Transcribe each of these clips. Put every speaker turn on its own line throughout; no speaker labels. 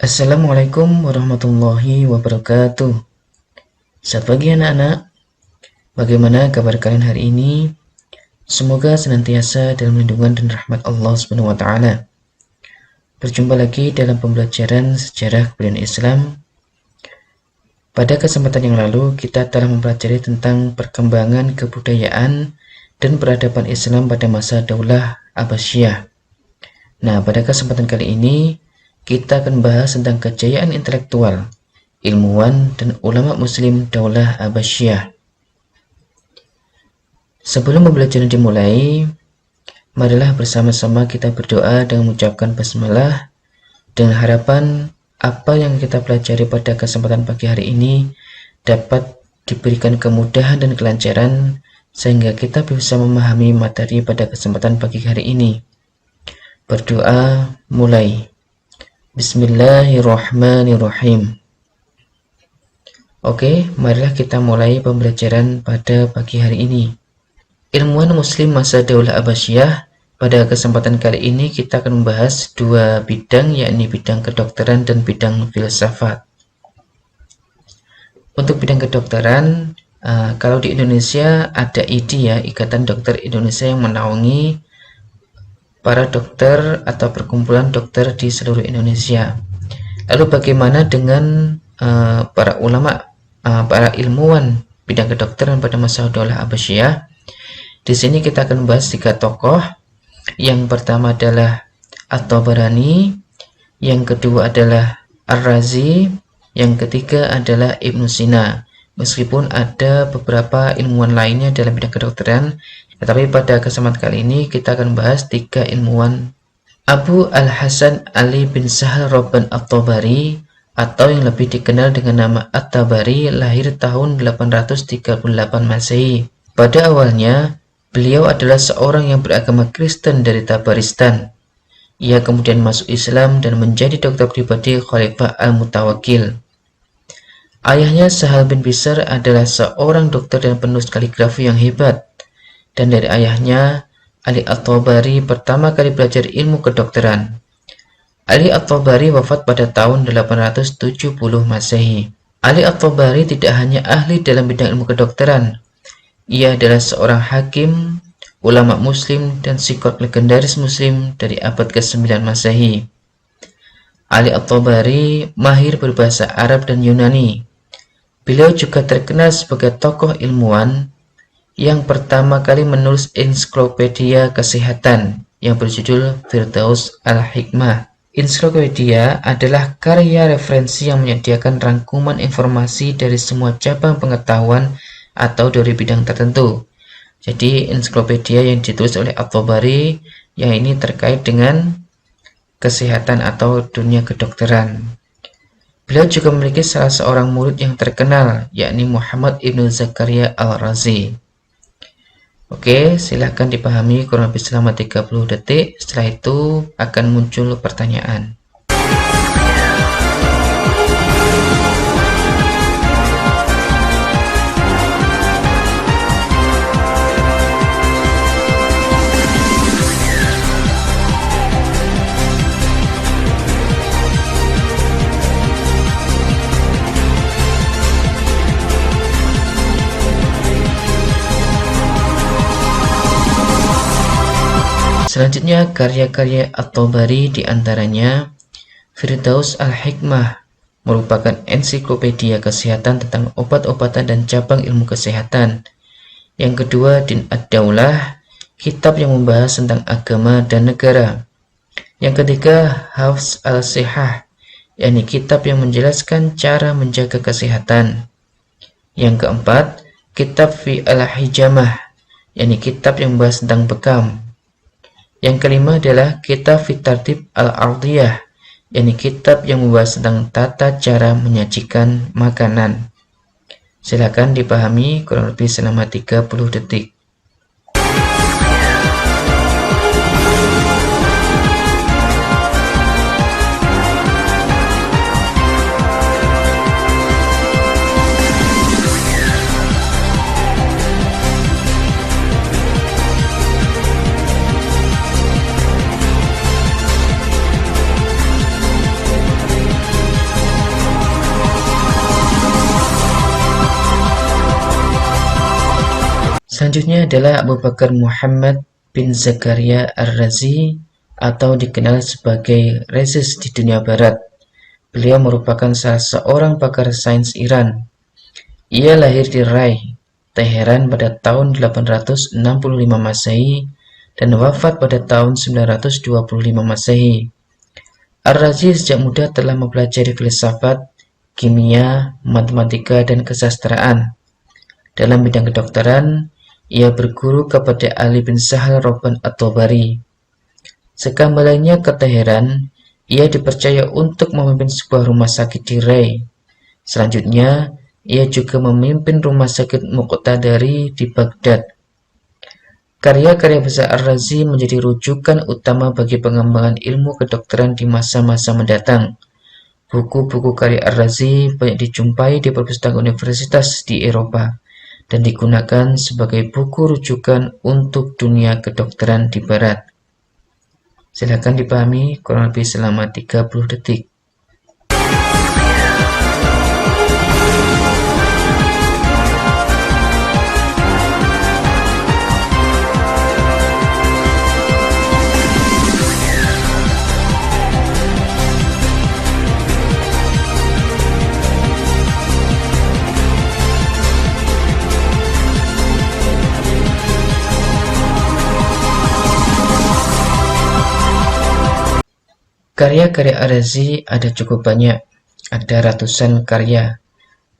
Assalamualaikum warahmatullahi wabarakatuh. Selamat pagi anak-anak. Bagaimana kabar kalian hari ini? Semoga senantiasa dalam lindungan dan rahmat Allah Subhanahu wa taala. Berjumpa lagi dalam pembelajaran sejarah kebudayaan Islam. Pada kesempatan yang lalu kita telah mempelajari tentang perkembangan kebudayaan dan peradaban Islam pada masa Daulah Abbasiyah. Nah, pada kesempatan kali ini kita akan bahas tentang kejayaan intelektual, ilmuwan, dan ulama muslim Daulah Abbasiyah. Sebelum pembelajaran dimulai, marilah bersama-sama kita berdoa dengan mengucapkan basmalah dengan harapan apa yang kita pelajari pada kesempatan pagi hari ini dapat diberikan kemudahan dan kelancaran sehingga kita bisa memahami materi pada kesempatan pagi hari ini. Berdoa mulai. Bismillahirrahmanirrahim. Oke, marilah kita mulai pembelajaran pada pagi hari ini. Ilmuwan muslim masa Daulah Abbasiyah. Pada kesempatan kali ini kita akan membahas dua bidang, yakni bidang kedokteran dan bidang filsafat. Untuk bidang kedokteran, kalau di Indonesia ada IDI ya, Ikatan Dokter Indonesia, yang menaungi para dokter atau perkumpulan dokter di seluruh Indonesia. Lalu bagaimana dengan para ulama, para ilmuwan bidang kedokteran pada masa Daulah Abbasiyah? Di sini kita akan membahas 3 tokoh. Yang pertama adalah At-Tabarani, yang kedua adalah Ar-Razi, yang ketiga adalah Ibnu Sina. Meskipun ada beberapa ilmuwan lainnya dalam bidang kedokteran, tetapi pada kesempatan kali ini kita akan bahas 3 ilmuwan. Abu Al-Hasan Ali bin Sahal Robban At-Tabari, atau yang lebih dikenal dengan nama At-Tabari, lahir tahun 838 Masehi. Pada awalnya, beliau adalah seorang yang beragama Kristen dari Tabaristan. Ia kemudian masuk Islam dan menjadi dokter pribadi Khalifah Al-Mutawakkil. Ayahnya Sahal bin Bishr adalah seorang dokter dan penulis kaligrafi yang hebat. Dan dari ayahnya, Ali At-Tabari pertama kali belajar ilmu kedokteran. Ali At-Tabari wafat pada tahun 870 Masehi. Ali At-Tabari tidak hanya ahli dalam bidang ilmu kedokteran. Ia adalah seorang hakim, ulama muslim, dan psikolog legendaris muslim dari abad ke-9 Masehi. Ali At-Tabari mahir berbahasa Arab dan Yunani. Beliau juga terkenal sebagai tokoh ilmuwan yang pertama kali menulis ensiklopedia kesehatan yang berjudul Firdaus Al-Hikmah. Ensiklopedia adalah karya referensi yang menyediakan rangkuman informasi dari semua cabang pengetahuan atau dari bidang tertentu. Jadi ensiklopedia yang ditulis oleh At-Tabari yang ini terkait dengan kesehatan atau dunia kedokteran. Beliau juga memiliki salah seorang murid yang terkenal, yakni Muhammad Ibnu Zakaria Al-Razi. Oke, silahkan dipahami kurang lebih selama 30 detik. Setelah itu akan muncul pertanyaan. Selanjutnya, karya-karya At-Tabari diantaranya Firdaus Al-Hikmah merupakan ensiklopedia kesehatan tentang obat-obatan dan cabang ilmu kesehatan. Yang kedua, Din Ad-Daulah, kitab yang membahas tentang agama dan negara. Yang ketiga, Hafz Al-Sihah, yakni kitab yang menjelaskan cara menjaga kesehatan. Yang keempat, kitab Fi Al-Hijamah, yakni kitab yang membahas tentang bekam. Yang kelima adalah kitab Fitartib Al-Ardiyah, yakni kitab yang membahas tentang tata cara menyajikan makanan. Silakan dipahami kurang lebih selama 30 detik. Selanjutnya adalah Abu Bakar Muhammad bin Zakaria Ar-Razi atau dikenal sebagai Rezes di dunia barat. Beliau merupakan salah seorang pakar sains Iran. Ia lahir di Rai, Teheran pada tahun 865 Masehi dan wafat pada tahun 925 Masehi. Ar-Razi sejak muda telah mempelajari filsafat, kimia, matematika, dan kesastraan. Dalam bidang kedokteran, ia berguru kepada Ali bin Sahal Roban At-Tabari. Sekembalinya ke Teheran, ia dipercaya untuk memimpin sebuah rumah sakit di Rai. Selanjutnya, ia juga memimpin rumah sakit Muqtadari di Baghdad. Karya-karya besar Ar-Razi menjadi rujukan utama bagi pengembangan ilmu kedokteran di masa-masa mendatang. Buku-buku karya Ar-Razi banyak dijumpai di perpustakaan universitas di Eropa dan digunakan sebagai buku rujukan untuk dunia kedokteran di Barat. Silakan dipahami kurang lebih selama 30 detik. Karya-karya Ar-Razi ada cukup banyak, ada ratusan karya.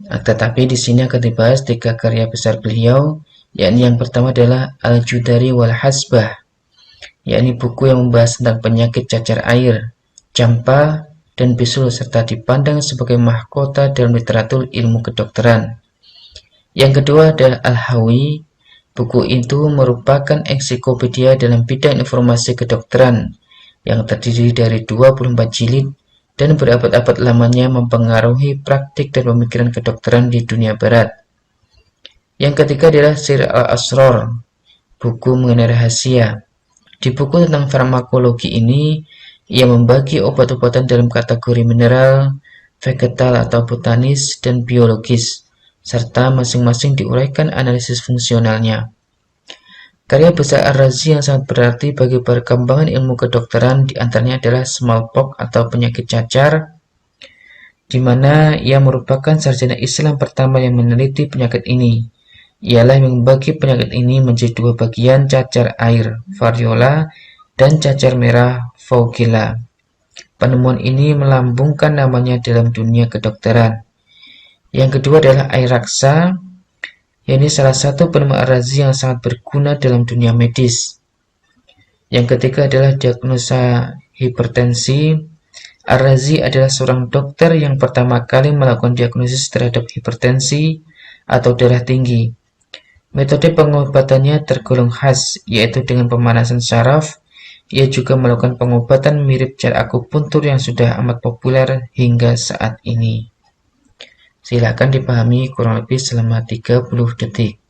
Tetapi di sini akan dibahas 3 karya besar beliau, yakni yang pertama adalah Al-Judari wal Hasbah, yakni buku yang membahas tentang penyakit cacar air, campa, dan bisul serta dipandang sebagai mahkota dalam literatur ilmu kedokteran. Yang kedua adalah Al-Hawi. Buku itu merupakan ensiklopedia dalam bidang informasi kedokteran yang terdiri dari 24 jilid dan berabad-abad lamanya mempengaruhi praktik dan pemikiran kedokteran di dunia barat. Yang ketiga adalah Sir al-Asrar, buku mengenai rahasia. Di buku tentang farmakologi ini, ia membagi obat-obatan dalam kategori mineral, vegetal atau botanis, dan biologis, serta masing-masing diuraikan analisis fungsionalnya. Karya besar Ar-Razi yang sangat berarti bagi perkembangan ilmu kedokteran diantaranya adalah smallpox atau penyakit cacar, di mana ia merupakan sarjana Islam pertama yang meneliti penyakit ini. Ialah yang membagi penyakit ini menjadi 2 bagian, cacar air variola dan cacar merah Vaugilla. Penemuan ini melambungkan namanya dalam dunia kedokteran. Yang kedua adalah air raksa, yakni salah satu penemuan Ar-Razi yang sangat berguna dalam dunia medis. Yang ketiga adalah diagnosa hipertensi. Ar-Razi adalah seorang dokter yang pertama kali melakukan diagnosis terhadap hipertensi atau darah tinggi. Metode pengobatannya tergolong khas, yaitu dengan pemanasan saraf. Ia juga melakukan pengobatan mirip cara akupuntur yang sudah amat populer hingga saat ini. Silakan dipahami kurang lebih selama 30 detik.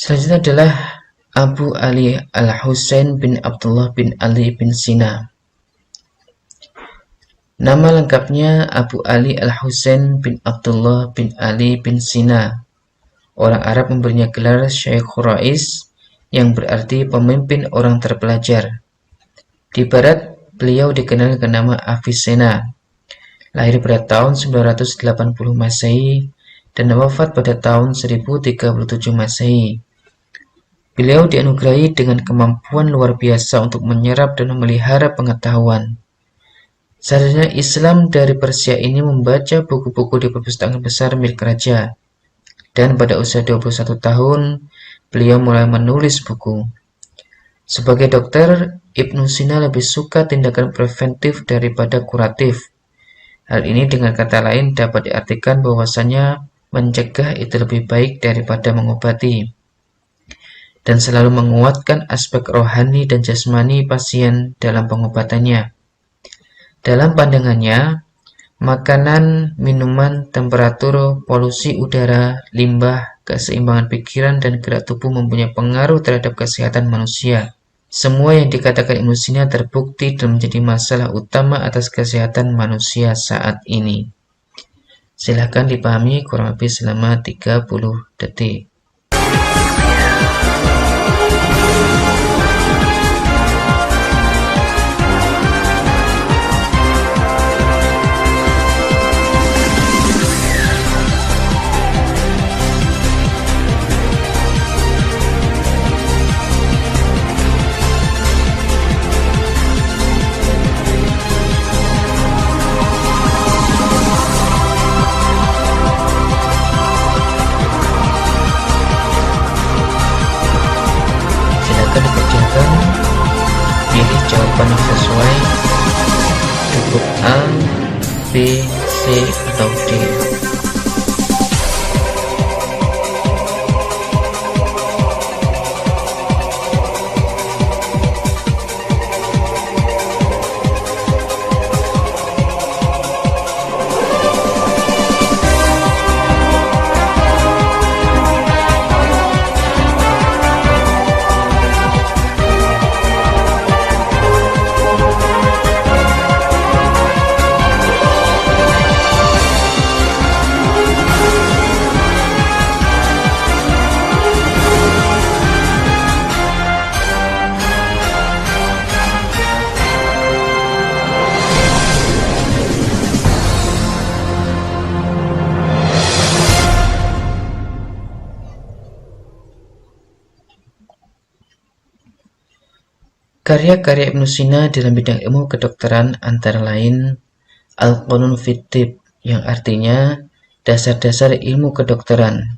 Selanjutnya adalah Abu Ali Al-Husain bin Abdullah bin Ali bin Sina. Nama lengkapnya Abu Ali Al-Husain bin Abdullah bin Ali bin Sina. Orang Arab memberinya gelar Syekhul Rais, yang berarti pemimpin orang terpelajar. Di barat, beliau dikenal dengan nama Avicenna. Lahir pada tahun 980 Masehi dan wafat pada tahun 1037 Masehi. Beliau dianugerahi dengan kemampuan luar biasa untuk menyerap dan memelihara pengetahuan. Sarjana Islam dari Persia ini membaca buku-buku di perpustakaan besar milik raja, dan pada usia 21 tahun, beliau mulai menulis buku. Sebagai dokter, Ibnu Sina lebih suka tindakan preventif daripada kuratif. Hal ini dengan kata lain dapat diartikan bahwasanya mencegah itu lebih baik daripada mengobati. dan selalu menguatkan aspek rohani dan jasmani pasien dalam pengobatannya. Dalam pandangannya, makanan, minuman, temperatur, polusi udara, limbah, keseimbangan pikiran, dan gerak tubuh mempunyai pengaruh terhadap kesehatan manusia. Semua yang dikatakan Ibnu Sina terbukti dan menjadi masalah utama atas kesehatan manusia saat ini. Silahkan dipahami kurang lebih selama 30 detik. Dikerjakan, pilih jawaban yang sesuai, cukup A, B, C, atau D. Karya-karya Ibnu Sina dalam bidang ilmu kedokteran antara lain Al-Qanun fit Tibb, yang artinya dasar-dasar ilmu kedokteran.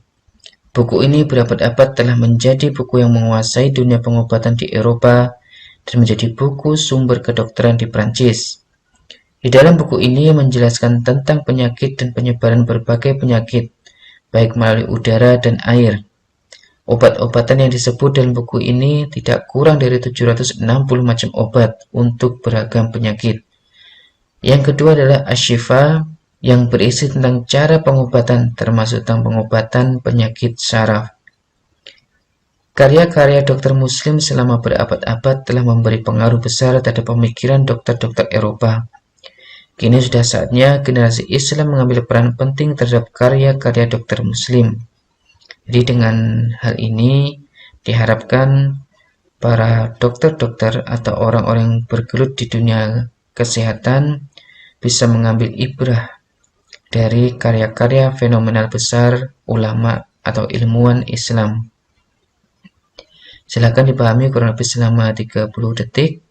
Buku ini berabad-abad telah menjadi buku yang menguasai dunia pengobatan di Eropa dan menjadi buku sumber kedokteran di Prancis. Di dalam buku ini menjelaskan tentang penyakit dan penyebaran berbagai penyakit, baik melalui udara dan air. Obat-obatan yang disebut dalam buku ini tidak kurang dari 760 macam obat untuk beragam penyakit. Yang kedua adalah Asy-Syifa, yang berisi tentang cara pengobatan termasuk tentang pengobatan penyakit syaraf. Karya-karya dokter muslim selama berabad-abad telah memberi pengaruh besar terhadap pemikiran dokter-dokter Eropa. Kini sudah saatnya generasi Islam mengambil peran penting terhadap karya-karya dokter muslim. Jadi dengan hal ini diharapkan para dokter-dokter atau orang-orang yang bergelut di dunia kesehatan bisa mengambil ibrah dari karya-karya fenomenal besar ulama atau ilmuwan Islam. Silakan dipahami kurang lebih selama 30 detik.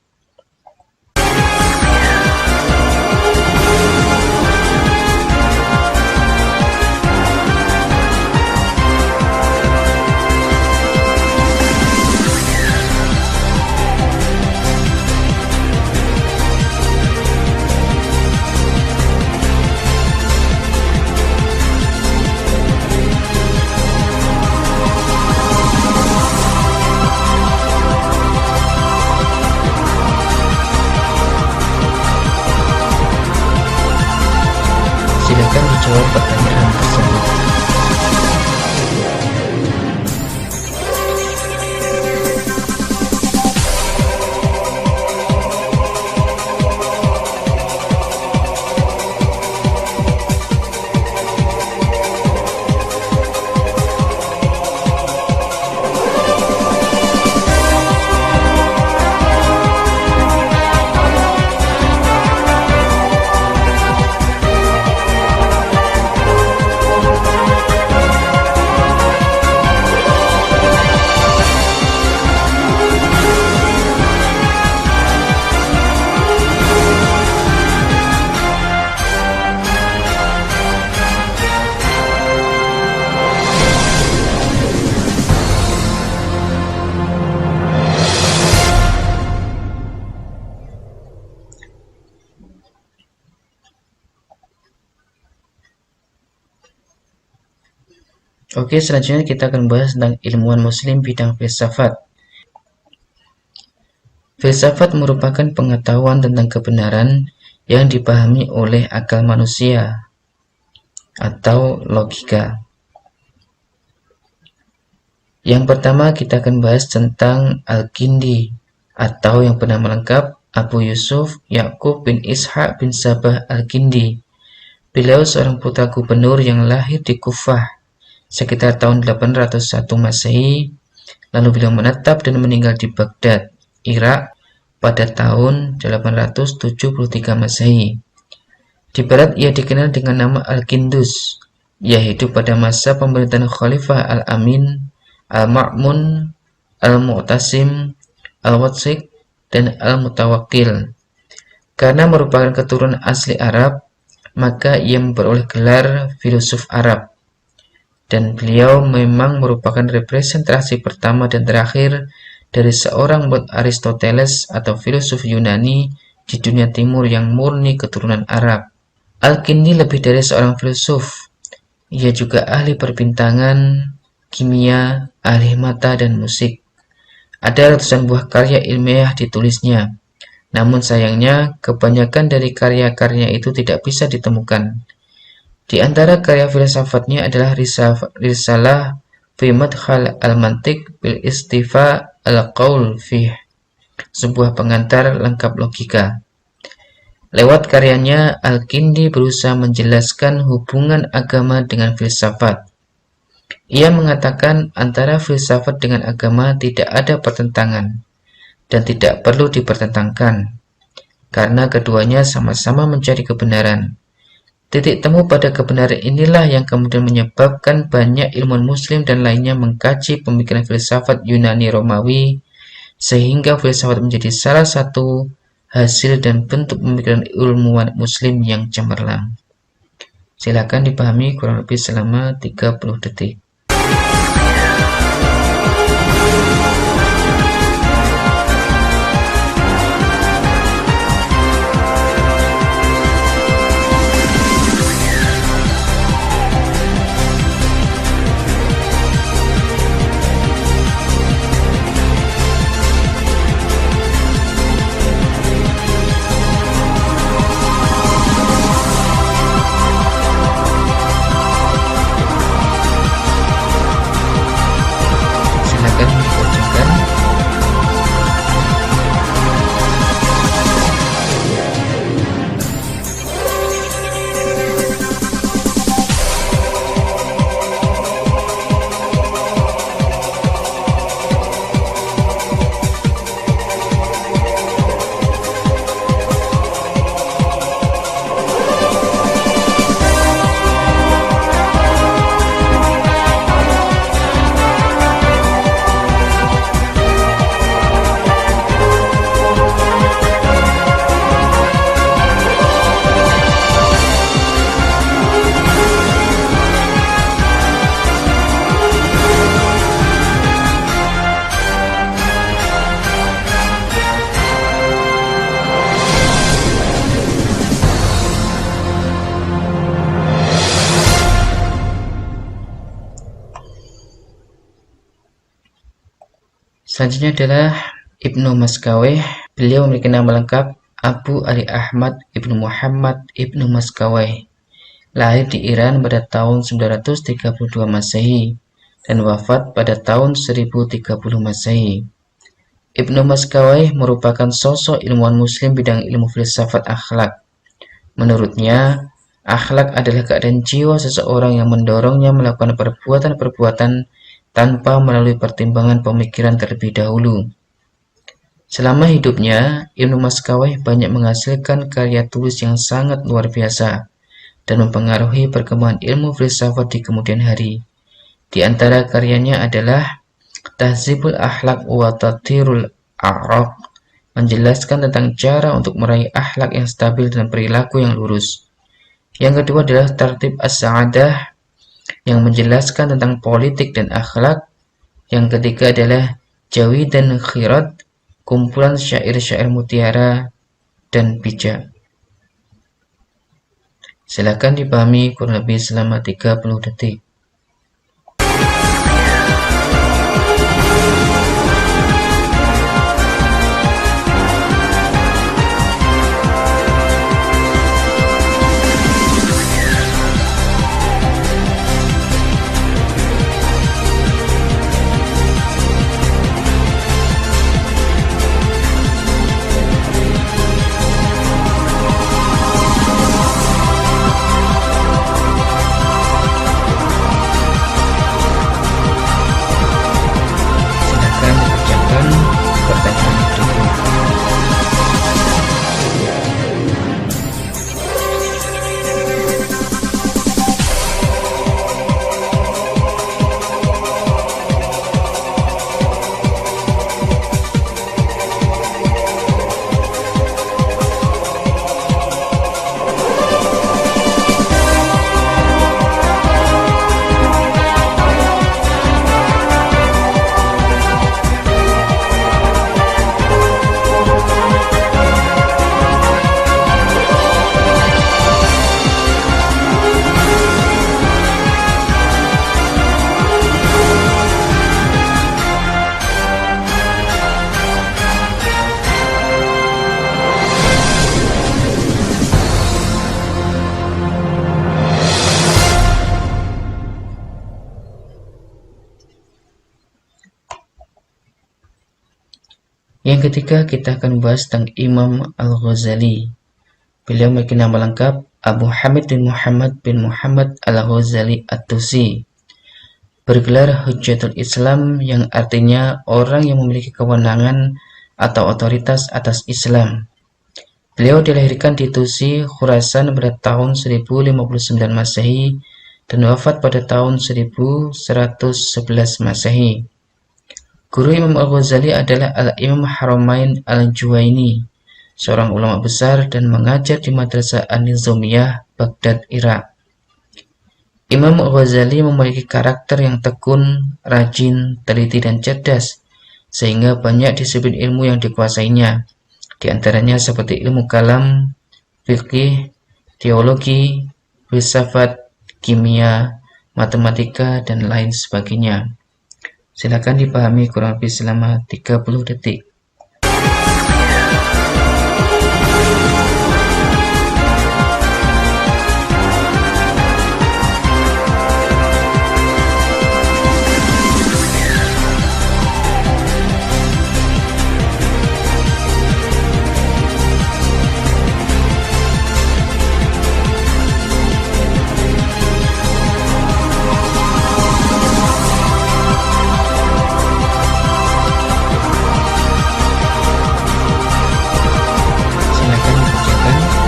Silakan dijawab pertanyaan tersebut. Oke, selanjutnya kita akan bahas tentang ilmuwan muslim bidang filsafat. Filsafat merupakan pengetahuan tentang kebenaran yang dipahami oleh akal manusia atau logika. Yang pertama kita akan bahas tentang Al-Kindi atau yang bernama lengkap Abu Yusuf Ya'qub bin Ishaq bin Sabah Al-Kindi. Beliau seorang putra gubernur yang lahir di Kufah sekitar tahun 801 Masehi, lalu beliau menetap dan meninggal di Baghdad, Irak pada tahun 873 Masehi. Di barat ia dikenal dengan nama Al-Kindus. Ia hidup pada masa pemerintahan Khalifah Al-Amin, Al-Ma'mun, Al-Mu'tasim, Al-Watsiq, dan Al-Mutawakkil. Karena merupakan keturunan asli Arab, maka ia memperoleh gelar filosof Arab. Dan beliau memang merupakan representasi pertama dan terakhir dari seorang Aristoteles atau filosof Yunani di dunia timur yang murni keturunan Arab. Al-Kindi lebih dari seorang filsuf. Ia juga ahli perbintangan, kimia, ahli mata, dan musik. Ada ratusan buah karya ilmiah ditulisnya. Namun sayangnya, kebanyakan dari karya-karya itu tidak bisa ditemukan. Di antara karya filsafatnya adalah Risalah fi Madkhal al-Mantiq bil Istifa al-Qaul fih, sebuah pengantar lengkap logika. Lewat karyanya, Al-Kindi berusaha menjelaskan hubungan agama dengan filsafat. Ia mengatakan antara filsafat dengan agama tidak ada pertentangan dan tidak perlu dipertentangkan, karena keduanya sama-sama mencari kebenaran. Titik temu pada kebenaran inilah yang kemudian menyebabkan banyak ilmuwan muslim dan lainnya mengkaji pemikiran filsafat Yunani Romawi, sehingga filsafat menjadi salah satu hasil dan bentuk pemikiran ilmuwan muslim yang cemerlang. Silakan dipahami kurang lebih selama 30 detik. Silakan dibacakan. Selanjutnya adalah Ibnu Maskaweh. Beliau memiliki nama lengkap Abu Ali Ahmad Ibnu Muhammad Ibnu Maskaweh. Lahir di Iran pada tahun 932 Masehi dan wafat pada tahun 1030 Masehi. Ibnu Maskaweh merupakan sosok ilmuwan muslim bidang ilmu filsafat akhlak. Menurutnya, akhlak adalah keadaan jiwa seseorang yang mendorongnya melakukan perbuatan-perbuatan tanpa melalui pertimbangan pemikiran terlebih dahulu. Selama hidupnya, Ibnu Maskaweh banyak menghasilkan karya tulis yang sangat luar biasa dan mempengaruhi perkembangan ilmu filsafat di kemudian hari. Di antara karyanya adalah Tahzibul Akhlaq wa Tathirul A'raq, menjelaskan tentang cara untuk meraih akhlak yang stabil dan perilaku yang lurus. Yang kedua adalah Tartib As-Sa'adah, yang menjelaskan tentang politik dan akhlak. Yang ketiga adalah Jawi dan Khirat, kumpulan syair-syair mutiara dan bijak. Silakan dipahami kurang lebih selama 30 detik. Yang ketiga, kita akan membahas tentang Imam Al-Ghazali. Beliau memiliki nama lengkap Abu Hamid bin Muhammad Al-Ghazali At-Tusi. Bergelar Hujjatul Islam yang artinya orang yang memiliki kewenangan atau otoritas atas Islam. Beliau dilahirkan di Tusi, Khurasan pada tahun 1059 Masehi dan wafat pada tahun 1111 Masehi. Guru Imam Al-Ghazali adalah Al-Imam Haramain Al-Juwaini, seorang ulama besar dan mengajar di Madrasah An-Nizamiyah, Baghdad, Irak. Imam Al-Ghazali memiliki karakter yang tekun, rajin, teliti, dan cerdas, sehingga banyak disiplin ilmu yang dikuasainya, di antaranya seperti ilmu kalam, fikih, teologi, filsafat, kimia, matematika, dan lain sebagainya. Silakan dipahami kurang lebih selama 30 detik. Silakan dikerjakan.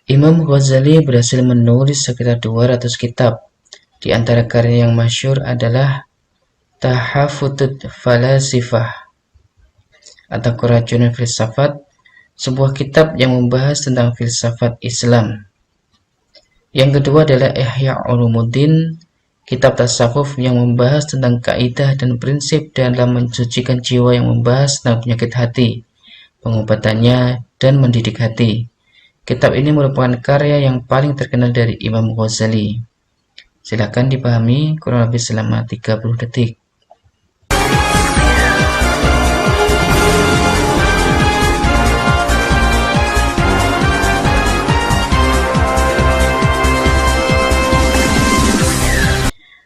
Imam Ghazali berhasil menulis sekitar 200 kitab. Di antara karya yang masyhur adalah Tahafutut Falasifah atau Keracunan Filsafat, sebuah kitab yang membahas tentang filsafat Islam. Yang kedua adalah Ihya Ulumuddin, kitab tasawuf yang membahas tentang kaidah dan prinsip dalam mensucikan jiwa, yang membahas tentang penyakit hati, pengobatannya, dan mendidik hati. Kitab ini merupakan karya yang paling terkenal dari Imam Ghazali. Silakan dipahami kurang lebih selama 30 detik.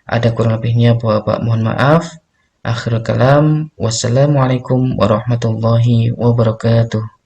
Ada kurang lebihnya, Bapak mohon maaf. Akhirul kalam, wassalamualaikum warahmatullahi wabarakatuh.